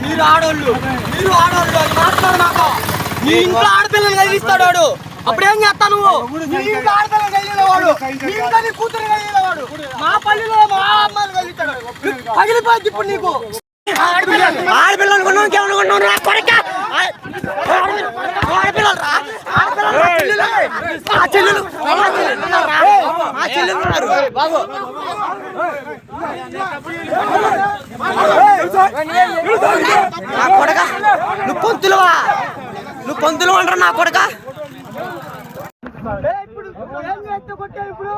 మీరు ఆడోళ్ళు మాట్లాడు. నీ ఇంట్లో ఆడపిల్లలు కలిగిస్తాడు వాడు. అప్పుడేం చేస్తా నువ్వు? నీ ఇంట్లో ఆడపిల్లలు కలిగినవాడు, నీ ఇంట్లో నీ కూతురు కలిగినవాడు, మా పల్లెలో మా అమ్మాయిలు కలిగిస్తాడు. పగిలిపోద్ది ఇప్పుడు నీకు. ఆడపిల్లలు అనుకున్నావు, ఇంకేమనుకున్నావు రా కొడక? ఆడపిల్లలు రా, బాబు. నా కొడక నువ్వు పొంతులు అంటారు నా కొడక. ఇప్పుడు